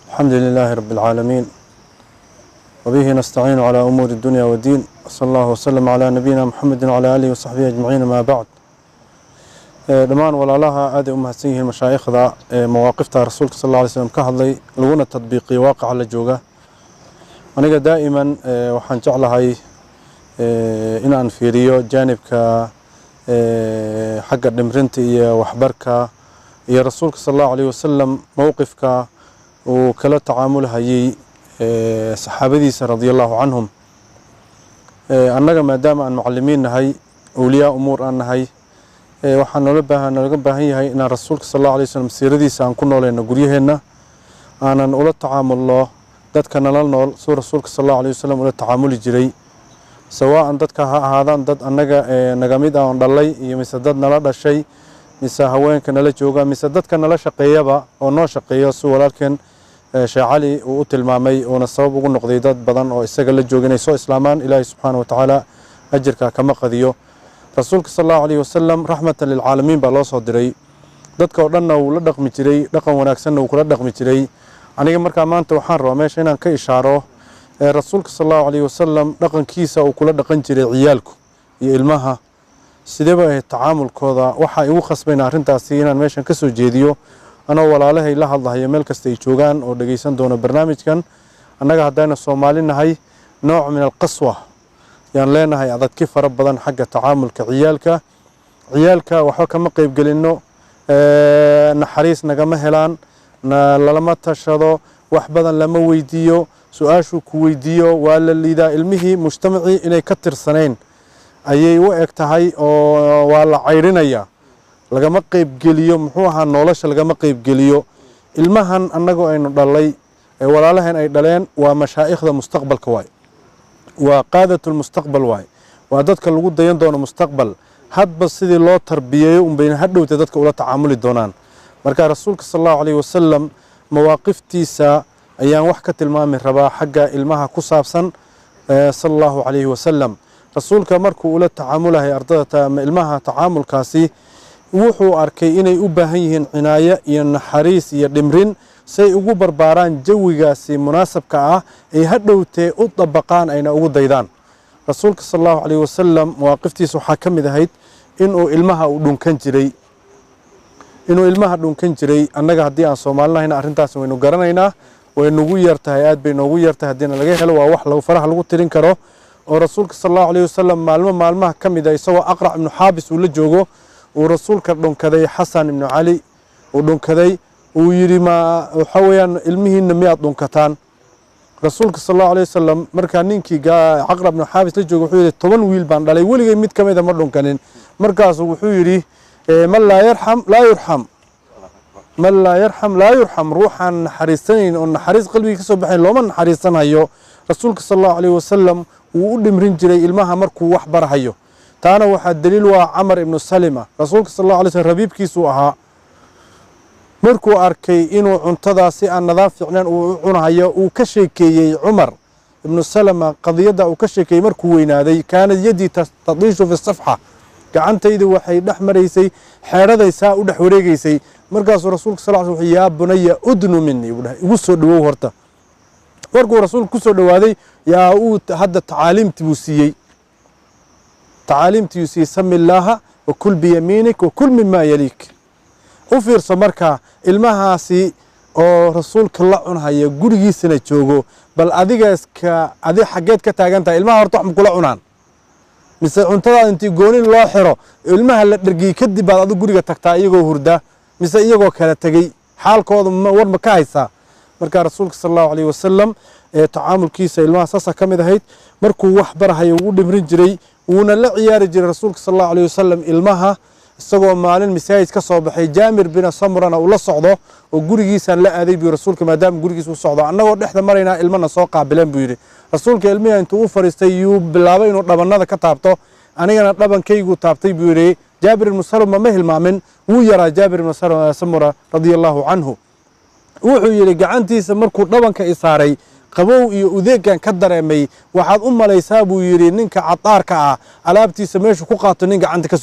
الحمد لله رب العالمين وبه نستعين على أمور الدنيا والدين صلى الله وسلم على نبينا محمد وعلى آله وصحبه أجمعين ما بعد دمان ولا لها آدي أمهاتيه المشايخ ذا مواقفها رسولك صلى الله عليه وسلم كهضلي لغونا التطبيقي واقع على الجوغة ونقى دائما وحان جعلها إن أنفيريو جانب حق الدمرنتي وحبرك يا رسولك صلى الله عليه وسلم موقفك وكلا تعاملها يي صحابتي رضي الله عنهم أننا ما دام أن معلمين هاي أولياء أمور أن هاي وحنا نلقبها هي إن رسولك صلى الله عليه وسلم سيردي سان كنا لنا قريهنا أنا نقول التعامل الله ذات كان لنا سور رسولك صلى الله عليه وسلم ولا التعامل الجري سواء ذات هذا ذات أننا نجمد أو نضلي يمسدد نلا شيء مسا هوين كنا لا جوجا مسدد كنا لا شقية با أو نو شقية سو ولكن شعلي وتلمامي ونصاب ونقضي ذات بدن أو استقل الجوجين سو إسلامان إلهي سبحانه وتعالى أجرك كما قضيه رسولك صلى الله عليه وسلم رحمة للعالمين بالله صدري ذاتك ودنا ولا دقم جري دقم وناكسن وكلا دقم جري aniga markaa maanta waxaan rabaa meesha inaan ka ishaaro rasuulka sallallahu alayhi wasallam dhaqankiisa uu kula dhaqan jiray ciyaalku iyo ilmaha sidaba ay tacaamulkooda waxa igu khasbayna arintaasi inaan meeshan ka soo jeediyo anoo walaalahay la hadlayo meel kasta ay joogaan oo dhageysan doona barnaamijkan annaga hadayna Soomaalinahay nooc min alqaswa yaan leenahay adadki fara badan xagga tacaamulka ciyaalka waxa kama qayb galino naxariis nagama helaan لما تشهدوا وحبذا لما ويديو سؤاشو كويديو ولا اللي علمه مجتمعي إنه كتر سنين أي وقتهاي ولا عيرينيا لما قيب جليو محوها نولش لما قيب جليو المهن أنجو إنه ضلي ولا لهن أي ضلين ومشايخ ذا مستقبل كواي وقادة المستقبل واي وعددك الوجود دين دون مستقبل هاد بس دي الله تربية وبين هاد وتدك ولا تعامل الدونان marka rasuulka sallallahu alayhi wasallam mawaaqiftiisa ayaan wax ka tilmaami rabaa xagga ilmaha ku saabsan sallallahu alayhi wasallam rasuulka markuu ula tacaamulahay ardada ilmaha tacaamulkaasi wuxuu arkay inay u baahan yihiin cinaayo iyo naxariis iyo dhimrin say ugu barbaaraan jawigaasi munaasabka ah ay hadhowtee u dabaqaan ayna ugu daydaan rasuulka sallallahu alayhi wasallam mawaaqiftiisa waxa kamid ahayd inuu ilmaha u dhunkan jiray inuu ilmaha dhunkan jiray annaga hadii aan Soomaalinahay arintaas waynu garanaynaa way nagu yartahay aad bay nagu yartahay hadii laga helo waa wax lagu faraha lagu tirin karo oo rasuulka sallallahu alayhi wasallam maalmaha kamid ah isagoo Aqra ibn Habis uu la joogo oo rasuulka dhunkaday Xasan ibn Ali oo dhunkaday uu yiri ma waxa weeyaan ilmihiina miyaad dhunkataan rasuulka sallallahu alayhi wasallam marka ninkii Aqra ibn Habis la joogo wuxuu yiri 10 wiil baan dhalay waligay mid kamid ah ma dhunkanin markaas wuxuu yiri من لا يرحم لا يرحم من لا يرحم لا يرحم روحا حريصين أن حريص قلبي كسب بحين لو من حريصنا هيو رسولك صلى الله عليه وسلم وقدم رنجري المها مركو وحبر هيو تانا واحد دليل وعمر ابن سلمة رسولك صلى الله عليه وسلم ربيب كيسوها مركو أركي إنو عنتدا سي أن نظام فعلا وعنها هيو وكشيكي عمر ابن سلمة قضية وكشيكي مركو وينادي كانت يدي تطيش في الصفحة gacantaydu waxay dhaxmaraysay xeeradaysa u dhax wareegaysay markaas rasuulka sallallahu alayhi wasallam bunaya udnu minni ugu soo dhawow horta warku rasuulku ku soo dhawaaday yaa uu hadda tacaalimti buu siiyay tacaalimti yusi samillaha wa kul bi yaminik wa kul mimma yalik u fiirso marka ilmahaasi oo rasuulka la cunhaya gurigiisana joogo bal adiga adi xageed ka taagantahay ilmaha horta wax kula cunaan mise cuntada intii goonin loo xiro ilmaha la dhargii kadib baad adigu guriga tagtaa iyagoo hurda mise iyagoo kala tagay xaalkooda war ma ka haysa marka rasuulka sallallahu alayhi wasallam tacaamulkiisa ilmaha saasa kamid ahayd markuu wax barahay uu dhimrin jiray uuna la ciyaari jiray rasuulka sallallahu alayhi wasallam ilmaha isagoo maalin masaajid ka soo baxay Jaamir bin Samurana uu la socdo oo gurigiisa la aaday bi rasuulka maadaama gurigiisa uu socdo annagoo dhexda marayna ilmana soo qaabileen buu yiri rasuulka ilmihi intuu u fariistay uu bilaabay inuu dhabanada ka taabto anigana dhabankaygu taabtay buu yiri Jaabir ibn Salama ma hilmaamin wuu yaraa Jaabir ibn Samura radiyallahu anhu wuxuu yiri gacantiisa markuu dhabanka isaaray qabow iyo udeegan ka dareemay waxaad u malaysaa buu yiri ninka cadaarka ah alaabtiisa meesha ku qaato nin gacanta ka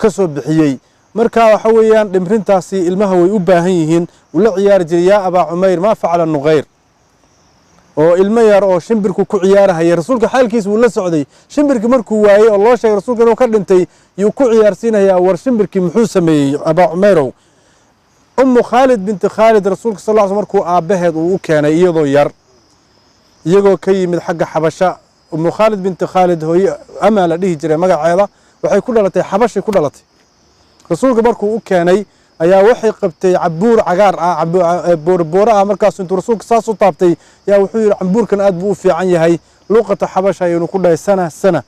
soo bixiyay marka waxa weeyaan dhimrintaasi ilmaha way u baahan yihiin ula ciyaari jiray yaa abaa cumayr maa facala nuqayr oo ilmo yar oo shimbirku ku ciyaarahaya rasuulka xaalkiisa wuu la socday shimbirkii markuu waayey oo loo sheegay rasuulka inuu ka dhintay yuu ku ciyaarsiinayaa war shimbirkii muxuu sameeyey abaa cumayrow ummu khaalid binti khaalid rasuulka sal ll markuu aabbaheed uu u keenay iyadoo yar iyagoo ka yimid xagga xabasha ummu khaalid binti khaalid hooye amaa la dhihi jiray magaceeda waxay ku dhalatay xabashay ku dhalatay rasuulka markuu u keenay ayaa waxay qabtay cambuur cagaar ah boorbooro ah markaas intuu rasuulka saas u taabtay yaa wuxuu yidhi cambuurkan aad buu u fiican yahay luuqata xabasha ayaynu ku dhahay sana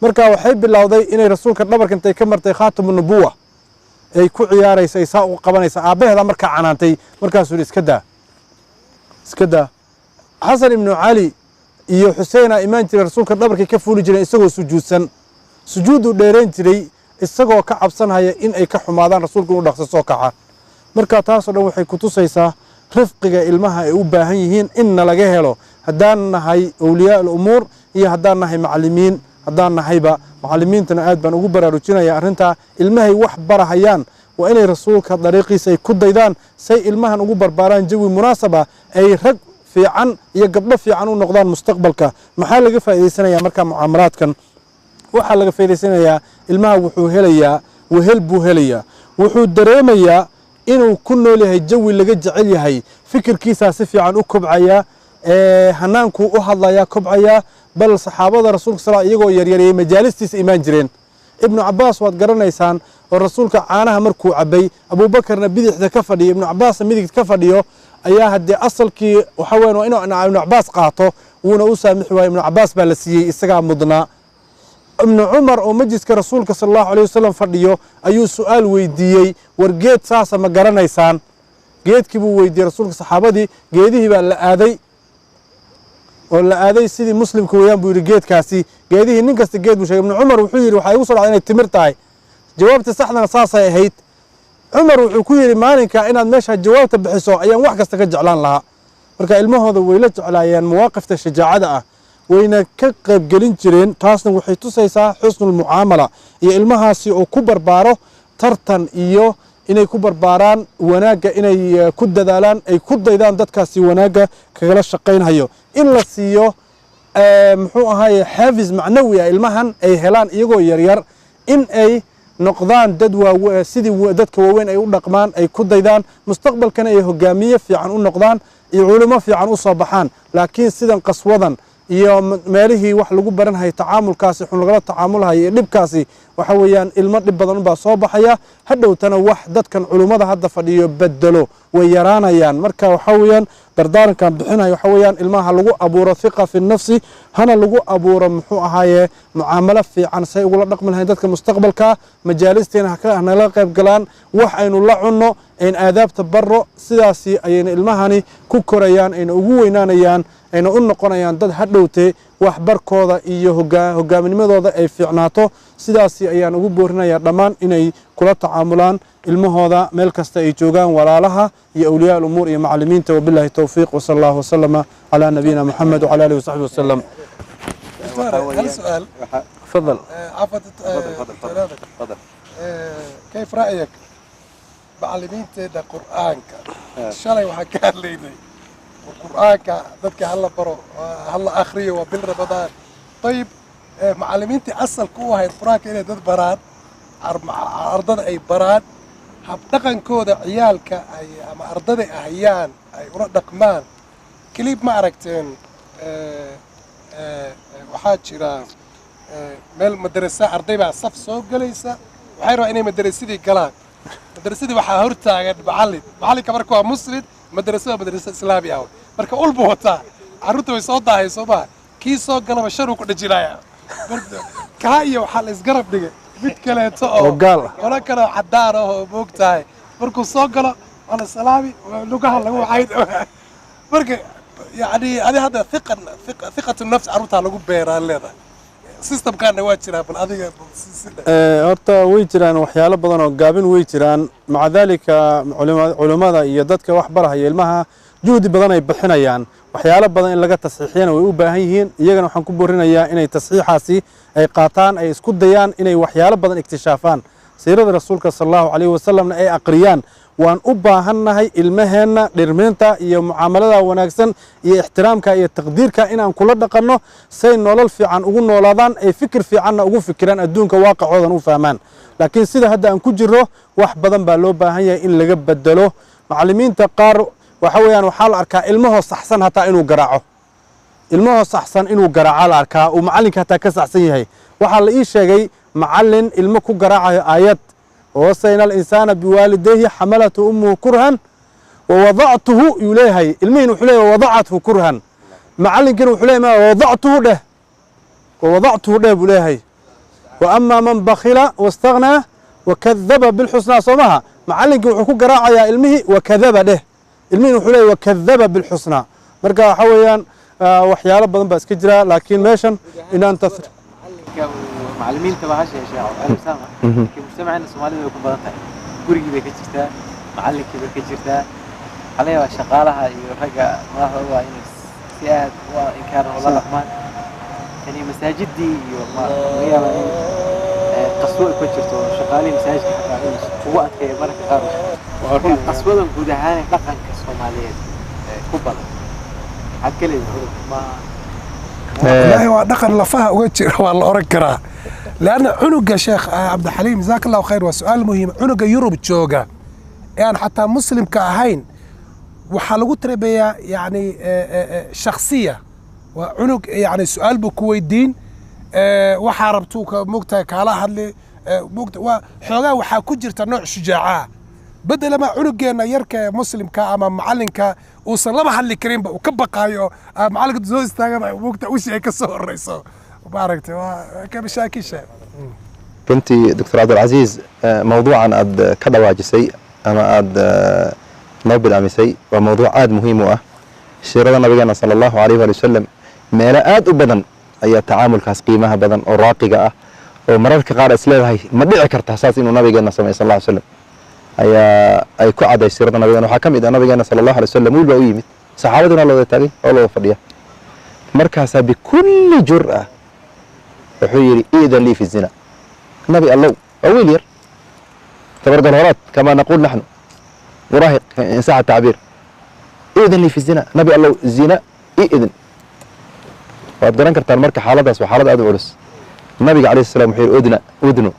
marka waxay bilowday inay rasuulka dhabarka intay ka martay khaatamu nubuwa ay ku ciyaaraysa ay saa u qabanaysa aabbaheeda markaa canaantay markaasuu yidhi iska daa xasan ibnu cali iyo xuseenaa imaan jiray rasuulka dhabarkay ka fuuli jireen isagoo sujuudsan sujuudduu dheerayn jiray isagoo ka cabsanhaya in ay ka xumaadaan rasuulku inuu dhaqso soo kaca marka taasoo dhan waxay ku tusaysaa rifqiga ilmaha ay u baahan yihiin inna laga helo haddaan nahay awliyaa alumuur iyo haddaan nahay macallimiin haddaan nahayba macallimiintana aad baan ugu baraarujinaya arrintaa ilmahay wax barahayaan waa inay rasuulka dariiqiisa ay ku daydaan say ilmahan ugu barbaaraan jawi munaasaba ay rag fiican iyo gabdho fiican u noqdaan mustaqbalka maxaa laga faa'iidaysanayaa markaa mucaamalaadkan waxaa laga faa'iidaysanayaa ilmaha wuxuu helayaa wehel buu helayaa wuxuu dareemayaa inuu ku nool yahay jawi laga jecel yahay fikirkiisaa si fiican u kobcaya hanaankuu u hadlayaa kobcaya bal saxaabada rasuulka sal iyagoo yaryarayay majaalistiisa imaan jireen ibnu cabbaas waad garanaysaan oo rasuulka caanaha markuu cabbay abuubakarna bidixda ka fadhiyo ibnu cabbaasna midigta ka fadhiyo ayaa haddee asalkii waxa weyan waa inuu ibnu cabbaas qaato wuuna u saamixi waaya ibnu cabbaas baa la siiyey isagaa mudnaa ibnu cumar oo majliska rasuulka sal allahu alayh wasalam fadhiyo ayuu su-aal weydiiyey war geed saasa ma garanaysaan geedkii buu weydiiyey rasuulka saxaabadii geedihii baa la aaday sidii muslimka weeyaan buu yidhi geedkaasi geedihii nin kasta geed buu sheegay ibnu cumar wuxuu yidhi waxaa igu soo dhacday inay timir tahay jawaabta saxdana saasay ahayd cumar wuxuu ku yidhi maalinka inaad meesha jawaabta bixiso ayaan wax kasta ka jeclaan lahaa marka ilmahooda way la jeclaayeen mawaaqifta shajaacada ah wayna ka qaybgelin jireen taasna waxay tusaysaa xusnulmucaamala iyo ilmahaasi oo ku barbaaro tartan iyo inay ku barbaaraan wanaagga inay ku dadaalaan ay ku daydaan dadkaasi wanaagga kagala shaqaynhayo in la siiyo muxuu ahaaye xaafis macnawi ah ilmahan ay helaan iyagoo yaryar in ay noqdaan dad sidii dadka waaweyn ay u dhaqmaan ay ku daydaan mustaqbalkana ay hogaamiye fiican u noqdaan iyo culimo fiican u soo baxaan laakiin sidan qaswadan iyo meelihii wax lagu baranhay tacaamulkaasi xun lagala tacaamulhayo iyo dhibkaasi waxa weeyaan ilmo dhib badan unbaa soo baxaya hadhowtana wax dadkan culummada hadda fadhiyo bedelo way yaraanayaan marka waxa weeyaan dardaarankan bixinayo waxa weeyaan ilmaha lagu abuuro thiqa fi nafsi hana lagu abuuro muxuu ahaaye mucaamalo fiican say ugula dhaqmi lahayn dadka mustaqbalka majaalisteena hanala qayb galaan wax aynu la cunno ayn aadaabta baro sidaasi ayayna ilmahani ku korayaan ayna ugu weynaanayaan ayna u noqonayaan dad hadhowte waxbarkooda iyo hogaaminimadooda ay fiicnaato sidaasi ayaan ugu boorinayaa dhammaan inay kula tacaamulaan ilmahooda meel kasta ay joogaan walaalaha iyo awliyaa alumuur iyo macallimiinta wabillahi towfiiq wasala allahu wasalama calaa nabiyina moxamed wacala alihi wasaxbi wasalam هل سؤال تفضل عفوا تفضل كيف رأيك معلمين تدا قرآنك شلي وحكى لينا قرآنك ذاتك هلا برو هلا آخرية وبالرمضان طيب معلمين أصل قوة هاي القرآن إلى ذات براد أرضنا أي براد حبتقن كودا عيالك أي أما أرضنا أهيان أي ورد قمان كليب معركتين waxaa jira meel madrasa arday baa saf soo galaysa waxay rabaan inay madrasadii galaan madrasadii waxaa hortaagan macallinka marka waa muslim madrasada waa madrasa islaami ah marka ulbu wataa carruurta way soo daahay soo maha kii soo galaba sharuu ku dhajinaya kaa iyo waxaa la isgarab dhigay mid kaleeto oo qolo kale oo caddaan ah oo moog tahay markuu soo galo waa la salaami lugaha lagu waxayd marka يعني هذا ثقة النفس عروتها لقوا بيران لذا سيستم كان واجرها بالأذية horta way jiraan waxyaalo badan oo gaabin way jiraan maca dalika culimada iyo dadka wax barahaya ilmaha juhdi badan ay bixinayaan waxyaalo badan in laga tasxiixiyana way u baahan yihiin iyagana waxaan ku boorinayaa inay tasxiixaasi ay qaataan ay isku dayaan inay waxyaalo badan iktishaafaan siirada rasuulka sallallahu alayhi wasallam ay aqriyaan waan u baahannahay ilmaheena dhirmeenta iyo mucaamalada wanaagsan iyo ixtiraamka iyo taqdiirka inaan kula dhaqanno say nolol fiican ugu noolaadaan ay fikir fiicanna ugu fikiraan adduunka waaqicoodan u fahmaan laakiin sida hadda aan ku jirro wax badan baa loo baahan yahay in laga bedelo macallimiinta qaar waxa weeyaan waxaa la arkaa ilmahoo saxsan hataa inuu garaaco ilmahoo saxsan inuu garaaco la arkaa uu macallinka hataa ka saxsan yahay waxaa la ii sheegay macallin ilmo ku garaacayo aayad ووصينا الإنسان بوالديه حملته أمه كرها ووضعته يليهي المين وحليه ووضعته كرها معلن كانوا وحليه ما ووضعته ده بليهي وأما من بخل واستغنى وكذب بالحسنى صمها معلن كانوا حكو قراعة يا علمه وكذب ده المين وحليه وكذب بالحسنى مرقا حويا وحيا رب بس كجرا لكن ماشن إن أنت معلمين تبعها شيء أنا سامع كمجتمعنا الصومالي يكون بضطة قرقي بكتشتا معلم كبير كتشتا عليه شغالها يرجع ما هو إنه سياد وإنكار والله الرحمن يعني مساجد دي وما هي قصوى كتشتو شغالي مساجد حتى هو أكيد مرة خارج قصوى موجودة هاي لقن كصومالية كبر هكذا ما والله ودقن لفها وجه والله أركرها لأن عنق يا شيخ عبد الحليم جزاك الله خير وسؤال مهم عنق يوروب جوجا يعني حتى مسلم كأهين وحلقوا تربية يعني شخصية وعنق يعني سؤال بكويدين وحاربتوك مقتك على هاللي مقت وحوجا وحكجرت نوع شجاعة بدل ما عنقنا يركى مسلم كأمام معلنك وصلما هاللي كريم وكبقايو معلق زوز تاجا وقت وش هيك صور رئيسه وباركت وكبشاكي شيء runtii doctor cabdilcasiis mawduucan aad ka dhawaajisay ama aad noo bilaamisay waa mawduuc aad muhiim u ah siirada nabigeena sala allahu alayhi wa sallam meelo aad u badan ayaa tacaamulkaas qiimaha badan oo raaqiga ah oo mararka qaar is leedahay ma dhici karta saas inuu nabigeena sameeyo sal allahu alayhi wa sallam ayaa ay ku cadday siirada nabigeena waxaa ka mid ah nabigeena sala allahu alayhi wa sallam wiil baa u yimid saxaabaduna la wada taagay oo la wada fadhiya markaasaa bikulli jur'a wuxuu yidhi iidan lii fi zina nabi allow waa wiil yar tabargal horaad kamaa naquul naxnu muraahiq in saxa tacbiir iidan lii fi zina nabi allow zina iidin waad garan kartaan marka xaaladaas waa xaalad aad u culus nabiga calayhi salaam wuxuu yidhi udnu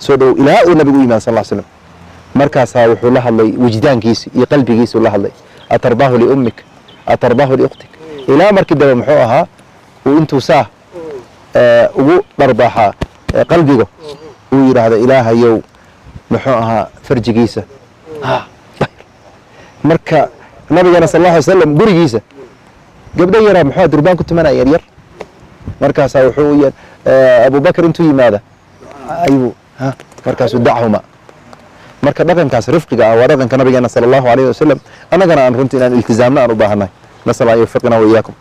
soo dhow ilaa uu nabigu u yimaada sal alla slam markaasaa wuxuu la hadlay wujdaankiisi iyo qalbigiisuu la hadlay atardaahu liummik atardaahu liukhtik ilaa markii dambe muxuu ahaa uu intuu saa ugu dharbaaxaa qalbiga uu yidhaahdo ilaahayow muxuu ahaa farjigiisa marka nabigeena sal alla alay wasalam gurigiisa gabdho yaraa muxuu durbaan ku tumanaya yaryar markaasaa wuxuu abubakar intuu yimaada ayuu markaasuu dachuma marka dhaqankaas rifqiga ah waa dhaqanka nabigeena sala allahu alayhi wasalam annagana aan runtii inaan iltizaamna aan u baahannahay nasal an yuwaffiqna wa iyaakum